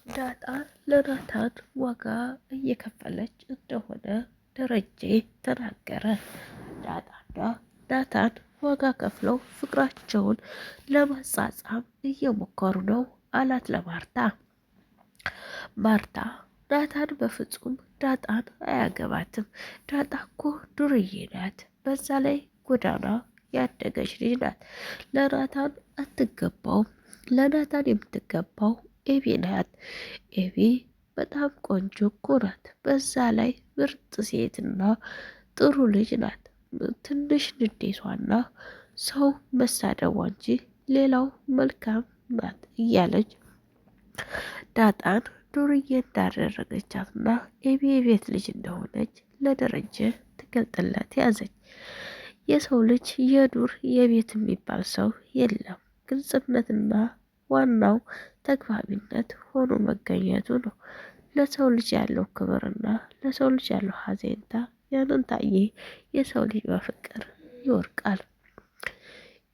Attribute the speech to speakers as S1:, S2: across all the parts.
S1: ዳጣ ለናታን ዋጋ እየከፈለች እንደሆነ ደረጀ ተናገረ። ዳጣና ናታን ዋጋ ከፍለው ፍቅራቸውን ለማጻጻም እየሞከሩ ነው አላት ለማርታ። ማርታ ናታን በፍጹም ዳጣን አያገባትም። ዳጣ እኮ ዱርዬ ናት። በዛ ላይ ጎዳና ያደገች ልጅ ናት። ለናታን አትገባውም። ለናታን የምትገባው ኤቢ ናት። ኤቢ በጣም ቆንጆ እኮ ናት። በዛ ላይ ምርጥ ሴትና ጥሩ ልጅ ናት። ትንሽ ንዴቷና ሰው መሳደቧ እንጂ ሌላው መልካም ናት እያለች ዳጣን ዱርዬ እንዳደረገቻትና ኤቢ የቤት ልጅ እንደሆነች ለደረጀ ትገልጥለት ያዘች። የሰው ልጅ የዱር የቤት የሚባል ሰው የለም። ግልጽነትና ዋናው ተግባቢነት ሆኖ መገኘቱ ነው። ለሰው ልጅ ያለው ክብርና ለሰው ልጅ ያለው ሀዘንታ ያንን ታየ የሰው ልጅ በፍቅር ይወርቃል።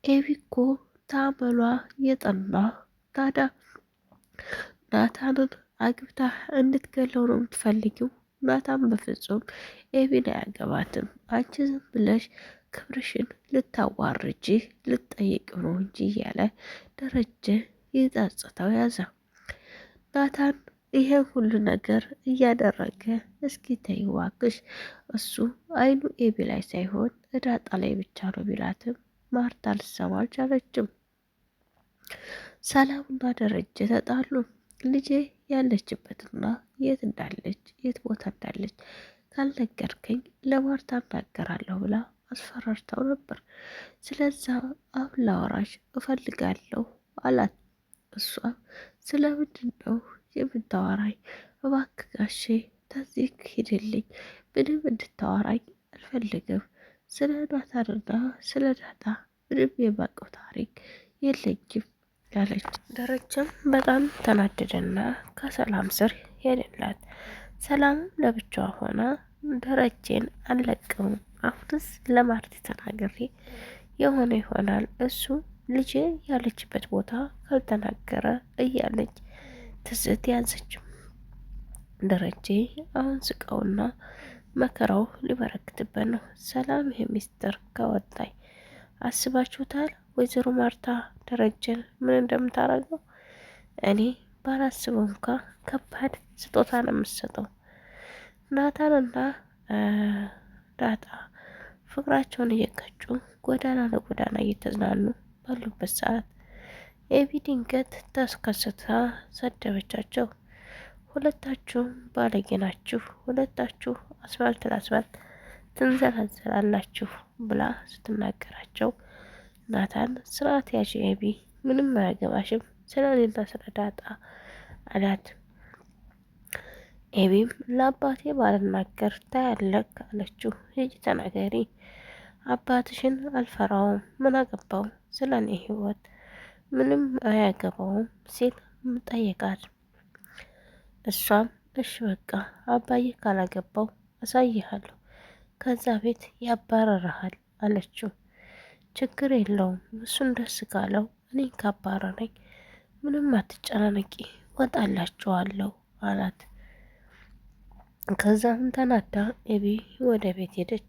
S1: ኤቢ እኮ ታመሏ የጠና ታዲያ ናታንን አግብታ እንድትገለው ነው የምትፈልጊው? ናታን በፍጹም ኤቢን አያገባትም። አንቺ ዝም ብለሽ ክብርሽን ልታዋርጂ ልትጠይቅ ነው እንጂ እያለ ደረጀ ይጸጽተው ያዘ። ናታን ይሄን ሁሉ ነገር እያደረገ እስኪ ተይ እባክሽ፣ እሱ አይኑ ኤቢ ላይ ሳይሆን ዳጣ ላይ ብቻ ነው ቢላትም ማርታ ልትሰማ አልቻለችም። ሰላምና ደረጀ ተጣሉ። ልጄ ያለችበትና የት እንዳለች የት ቦታ እንዳለች ካልነገርከኝ ለማርታ እናገራለሁ ብላ አስፈራርተው ነበር። ስለዛ አሁን ላወራሽ እፈልጋለሁ አላት። እሷ ስለምንድን ነው የምታወራኝ? እባክህ ጋሼ ተዚህ ሂድልኝ፣ ምንም እንድታወራኝ አልፈልግም። ስለ ናታንና ስለ ዳጣ ምንም የማውቀው ታሪክ የለኝም ያለች። ደረጀም በጣም ተናደደና ከሰላም ስር ሄደላት። ሰላምም ለብቻዋ ሆና ደረጀን አልለቀውም፣ አሁንስ ለማርቲ ተናግሬ የሆነ ይሆናል፣ እሱ ልጄ ያለችበት ቦታ ካልተናገረ እያለች ትዝት ያዘችው። ደረጀ አሁን ስቃውና መከራው ሊበረክትበት ነው። ሰላም ይሄ ሚስጥር ከወጣኝ አስባችሁታል? ወይዘሮ ማርታ ደረጀን ምን እንደምታረገው? እኔ ባላስበው እንኳ ከባድ ስጦታ ነው የምትሰጠው። ናታንና ዳጣ ፍቅራቸውን እየቀጩ ጎዳና ለጎዳና እየተዝናኑ ባሉበት ሰዓት ኤቢ ድንገት ተከስታ ሰደበቻቸው። ሁለታችሁም ባለጌ ናችሁ፣ ሁለታችሁ አስፋልት ለአስፋልት ትንዘላዘላላችሁ ብላ ስትናገራቸው ናታን ስርዓት ያዥ ኤቢ፣ ምንም አያገባሽም ስለሌላ ስለ ዳጣ አላት። ኤቢም ለአባቴ ባልናገር ታያለክ አለችው። ሂጂ ተናገሪ፣ አባትሽን አልፈራውም፣ ምን አገባው ስለ እኔ ህይወት ምንም አያገባውም ሲል ጠየቃት። እሷም እሺ በቃ አባዬ ካላገባው አሳይሃለሁ፣ ከዛ ቤት ያባረረሃል አለችው። ችግር የለውም እሱን ደስ ካለው እኔን ካባረረኝ ምንም አትጨናነቂ፣ ወጣላችኋለሁ አላት። ከዛም ተናዳ ኤቢ ወደ ቤት ሄደች።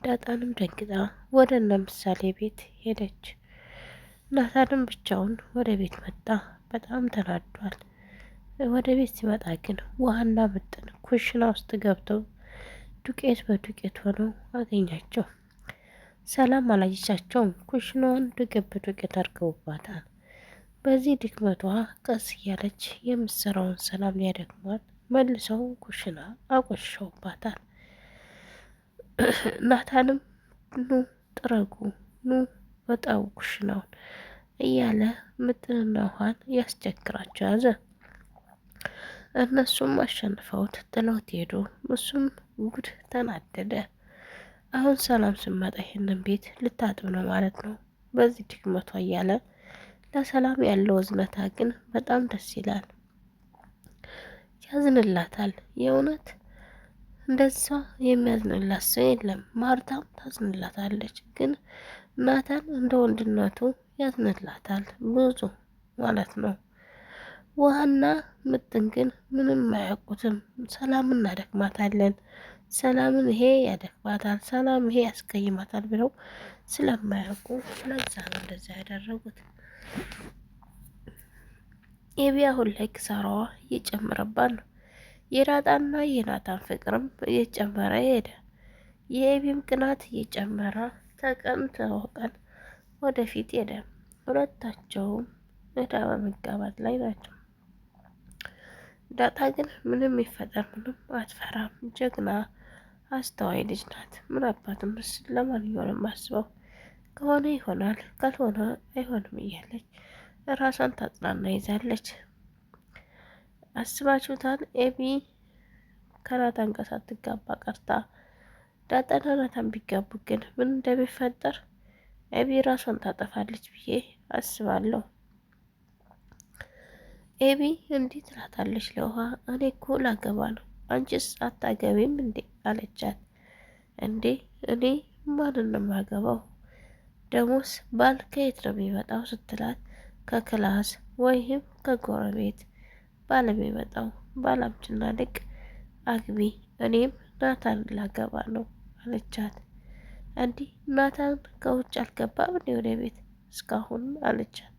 S1: ዳጣንም ደንግጣ ወደ እነ ምሳሌ ቤት ሄደች። ናታንም ብቻውን ወደ ቤት መጣ። በጣም ተናዷል። ወደ ቤት ሲመጣ ግን ውሃና ምጥን ኩሽና ውስጥ ገብተው ዱቄት በዱቄት ሆነው አገኛቸው። ሰላም አላየቻቸውም። ኩሽናዋን ዱቄት በዱቄት አድርገውባታል። በዚህ ድክመቷ ቀስ እያለች የምትሰራውን ሰላም ሊያደክሟት መልሰው ኩሽና አቆሽሸውባታል። ናታንም ኑ ጥረጉ፣ ኑ ወጣው ኩሽናውን እያለ ምጥንና ውሃን ያስቸግራቸው ያዘ። እነሱም አሸንፈውት ጥለውት ሄዱ። እሱም ጉድ ተናደደ። አሁን ሰላም ስመጣ ይሄንን ቤት ልታጥብ ነው ማለት ነው በዚህ ድክመቷ እያለ ለሰላም ያለው እዝነታ ግን በጣም ደስ ይላል። ያዝንላታል። የእውነት እንደዛ የሚያዝንላት ሰው የለም። ማርታም ታዝንላታለች፣ ግን ናታን እንደ ወንድነቱ ያዝንላታል ብዙ ማለት ነው። ውሃና ምጥን ግን ምንም አያውቁትም። ሰላም እናደክማታለን፣ ሰላምን ይሄ ያደክማታል፣ ሰላም ይሄ ያስቀይማታል ብለው ስለማያውቁ ለዛ ነው እንደዛ ያደረጉት። ኤቢ አሁን ላይ ክሳራዋ እየጨመረባት ነው። የዳጣና የናታን ፍቅርም እየጨመረ ሄደ። የኤቢም ቅናት እየጨመረ ተቀን ተቀን ወደፊት ሄደ። ሁለታቸውም እዳ በመጋባት ላይ ናቸው። ዳጣ ግን ምንም ይፈጠር ምንም አትፈራም። ጀግና አስተዋይ ልጅ ናት። ምን አባትም ምስል ለማንኛውንም አስበው ከሆነ ይሆናል ካልሆነ አይሆንም እያለች ራሷን ታጽናና ይዛለች። አስባችሁታል? ኤቢ ከናታን ጋር ሳትጋባ ቀርታ ዳጣና ናታን ቢጋቡ ግን ምን እንደሚፈጠር ኤቢ ራሷን ታጠፋለች ብዬ አስባለሁ። ኤቢ እንዲህ ትላታለች ለውሃ፣ እኔ እኮ ላገባ ነው፣ አንቺስ አታገቢም እንዴ አለቻት። እንዴ እኔ ማንን ነው የማገባው? ደሞስ ባል ከየት ነው የሚመጣው ስትላት፣ ከክላስ ወይም ከጎረቤት ባል የሚመጣው ባላምችና ልቅ አግቢ፣ እኔም ናታን ላገባ ነው አለቻት። እንዲህ ናታን ከውጭ አልገባም እንዴ ወደ ቤት እስካሁን አለቻት።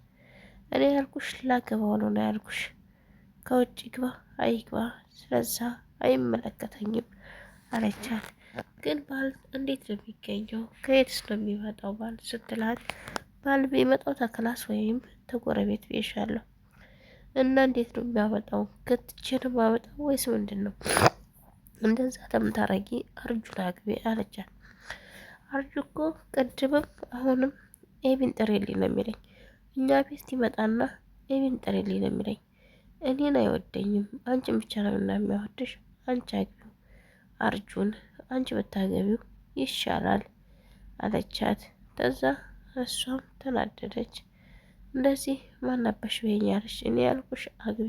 S1: እኔ ያልኩሽ ላገባው ነው ያልኩሽ፣ ከውጭ ግባ አይግባ ስለዛ አይመለከተኝም አለቻት። ግን ባል እንዴት ነው የሚገኘው? ከየትስ ነው የሚመጣው ባል ስትላት፣ ባል የሚመጣው ተክላስ ወይም ተጎረቤት ብዬሻለሁ። እና እንዴት ነው የሚያመጣው? ከትቼ ነው የሚያመጣው ወይስ ምንድን ነው? እንደዛ ተምታረጊ አርጁን አግቢ አለቻት። አርጁ እኮ ቅድምም አሁንም ኤቢን ጥሪልኝ ነው የሚለኝ። እኛ ቤት ይመጣና ኤቢን ጥሪልኝ ነው የሚለኝ። እኔን አይወደኝም። አንቺን ብቻ ነው እና የሚያወድሽ። አንቺ አግቢው አርጁን፣ አንቺ ብታገቢው ይሻላል አለቻት። ከዛ እሷም ተናደደች። እንደዚህ ማናበሽ በኛለሽ? እኔ ያልኩሽ አግቢ፣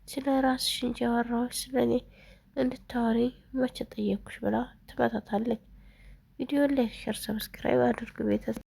S1: ስለ ራስሽ እንጂ ያወራሁሽ ስለ እኔ እንድታወሪ መቼ ጠየቅኩሽ ብላ ትመታታለች። ቪዲዮ ላይክ፣ ሸር፣ ሰብስክራይብ አድርጉ ቤተሰብ።